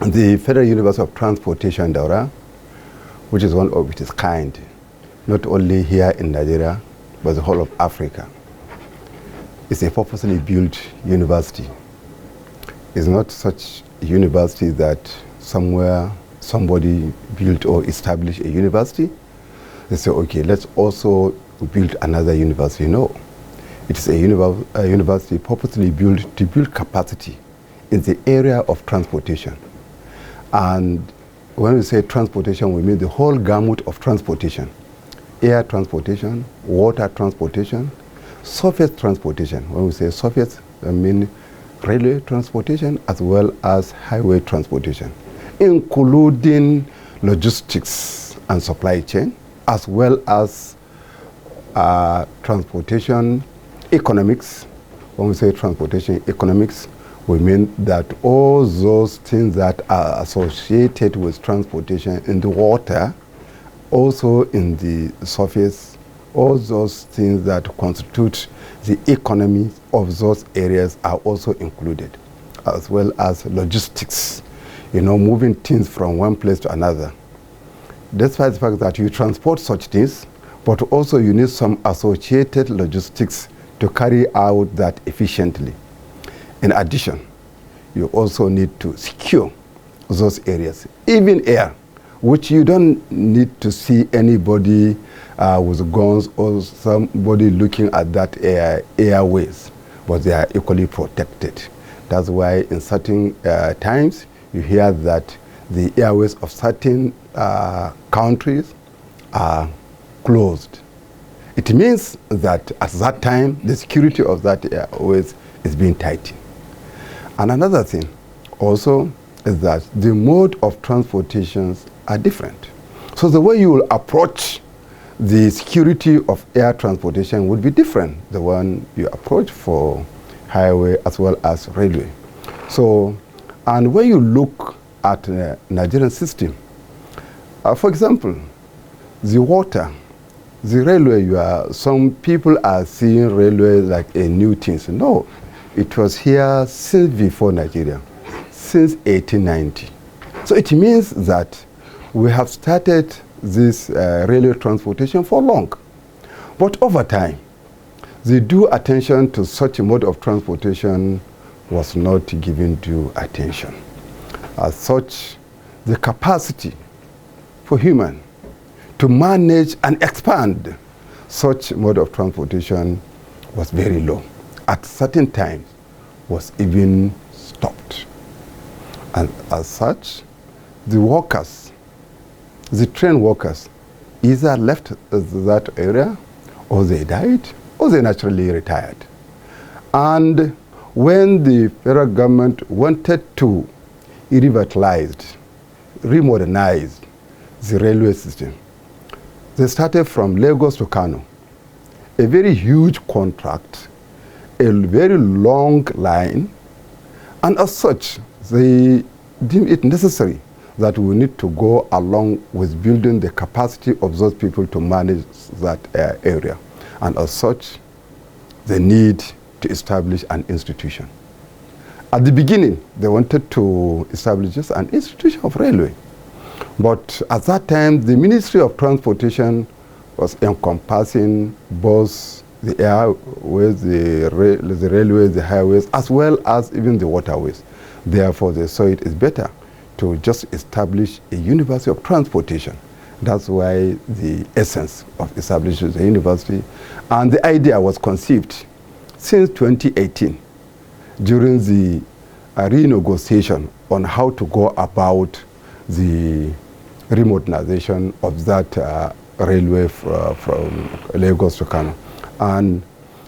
the Federal University of Transportation, Daura, which is one of its kind, not only here in Nigeria, but the whole of Africa. It's a purposely built university. It's not such a university that somewhere somebody built or established a university. They say, okay, let's also build another university. No, it is a university purposely built to build capacity in the area of transportation. And when we say transportation, we mean the whole gamut of transportation. Air transportation, water transportation, surface transportation. When we say surface, I mean railway transportation as well as highway transportation, including logistics and supply chain, as well as transportation economics. When we say transportation economics, we mean that all those things that are associated with transportation in the water, also in the surface, all those things that constitute the economy of those areas are also included, as well as logistics, moving things from one place to another. Despite the fact that you transport such things, but also you need some associated logistics to carry out that efficiently. In addition, you also need to secure those areas, even air, which you don't need to see anybody with guns or somebody looking at that airways, but they are equally protected. That's why in certain times you hear that the airways of certain countries are closed. It means that at that time the security of that airways is being tightened. And another thing also is that the mode of transportations are different. So the way you will approach the security of air transportation would be different, the one you approach for highway as well as railway. So, and when you look at the Nigerian system, for example, the water, the railway, some people are seeing railway like a new thing. So no, it was here since before Nigeria, since 1890. So it means that we have started this railway transportation for long. But over time, the due attention to such a mode of transportation was not given due attention. As such, the capacity for human to manage and expand such mode of transportation was very low. At certain times, was even stopped. And as such, the workers, the trained workers, either left that area, or they died, or they naturally retired. And when the federal government wanted to revitalize, remodernize the railway system, they started from Lagos to Kano, a very huge contract, a very long line, and as such, they deemed it necessary that we need to go along with building the capacity of those people to manage that area. And as such, they need to establish an institution. At the beginning, they wanted to establish just an institution of railway. But at that time, the Ministry of Transportation was encompassing both the airways, the railways, the highways, as well as even the waterways. Therefore, they saw it is better to just establish a university of transportation. That's why the essence of establishing the university. And the idea was conceived since 2018 during the renegotiation on how to go about the remodernization of that railway from Lagos to Kano. And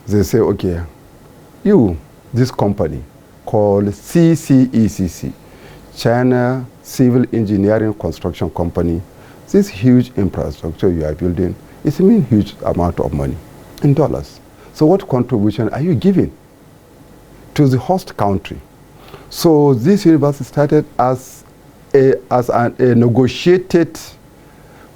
they say, okay, this company called CCECC, China Civil Engineering Construction Company, this huge infrastructure you are building is a huge amount of money in dollars. So what contribution are you giving to the host country? So this university started as a negotiated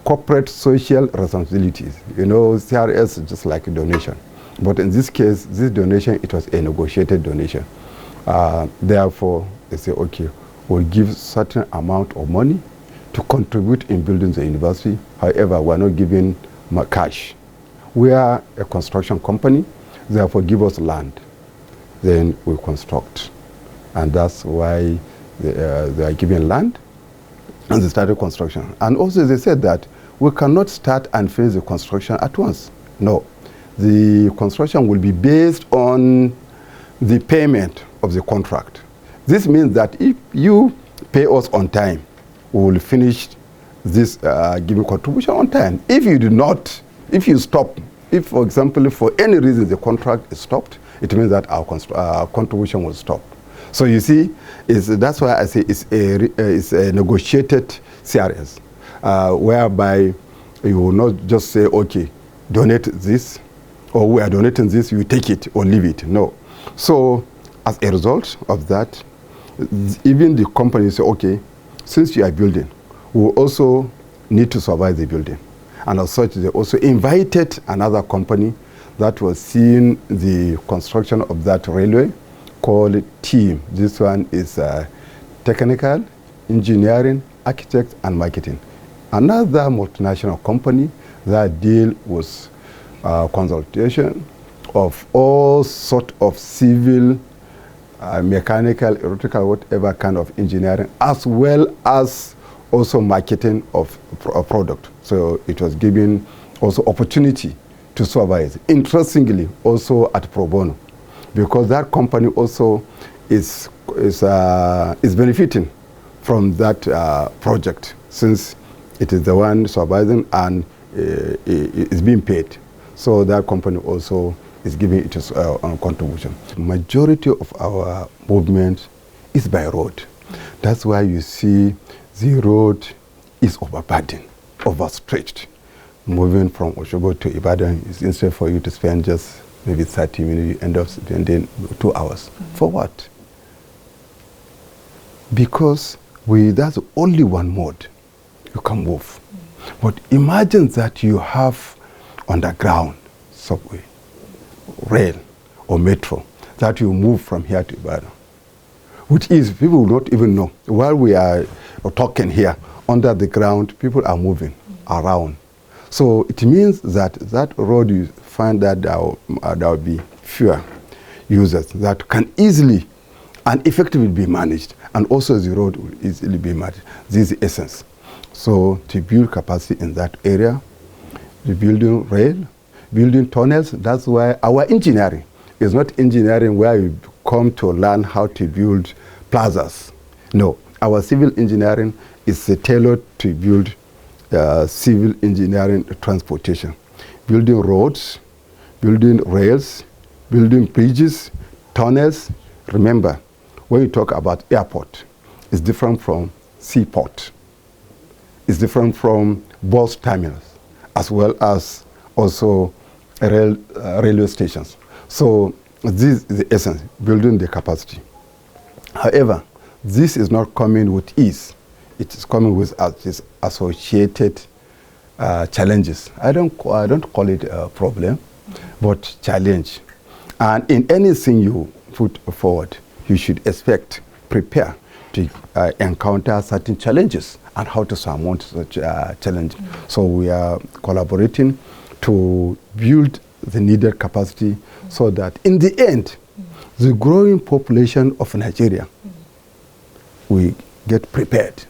corporate social responsibilities. CRS is just like a donation. But in this case, this donation, it was a negotiated donation. Therefore, they say, okay, will give certain amount of money to contribute in building the university. However, we're not giving cash. We are a construction company, therefore give us land. Then we construct. And that's why they are given land and they started construction. And also they said that we cannot start and finish the construction at once. No. The construction will be based on the payment of the contract. This means that if you pay us on time, we will finish this giving contribution on time. If you do not, if you stop, if for example, for any reason the contract is stopped, it means that our contribution will stop. So you see, that's why I say it's a negotiated series, whereby you will not just say, okay, donate this, or we are donating this, you take it or leave it. No. So as a result of that, even the company say, okay, since you are building, we will also need to survive the building. And as such, they also invited another company that was seeing the construction of that railway called TEAM. This one is technical, engineering, architect, and marketing. Another multinational company that deal with consultation of all sort of civil, mechanical, electrical, whatever kind of engineering, as well as also marketing of a product. So it was giving also opportunity to survive. Interestingly, also at pro bono, because that company also is benefiting from that project, since it is the one surviving and is being paid. So that company also is giving its contribution. Majority of our movement is by road. That's why you see the road is overburdened, overstretched. Moving from Oshogo to Ibadan is instead for you to spend just maybe 30 minutes, you end up spending 2 hours. For what? Because that's only one mode you can move. But imagine that you have underground subway, rail, or metro, that you move from here to Ibadan. Which is, people will not even know. While we are talking here, under the ground, people are moving around. So it means that that road, you find that there will be fewer users that can easily and effectively be managed. And also the road will easily be managed. This is the essence. So to build capacity in that area, the building rail, building tunnels, that's why our engineering is not engineering where you come to learn how to build plazas. No, our civil engineering is tailored to build civil engineering transportation. Building roads, building rails, building bridges, tunnels. Remember, when you talk about airport, it's different from seaport. It's different from bus terminals, as well as also railway stations. So this is the essence, building the capacity. However, this is not coming with ease. It is coming with its associated challenges. I don't call it a problem, but challenge. And in anything you put forward, you should expect, prepare to encounter certain challenges and how to surmount such challenge. So we are collaborating to build the needed capacity so that in the end, the growing population of Nigeria, we get prepared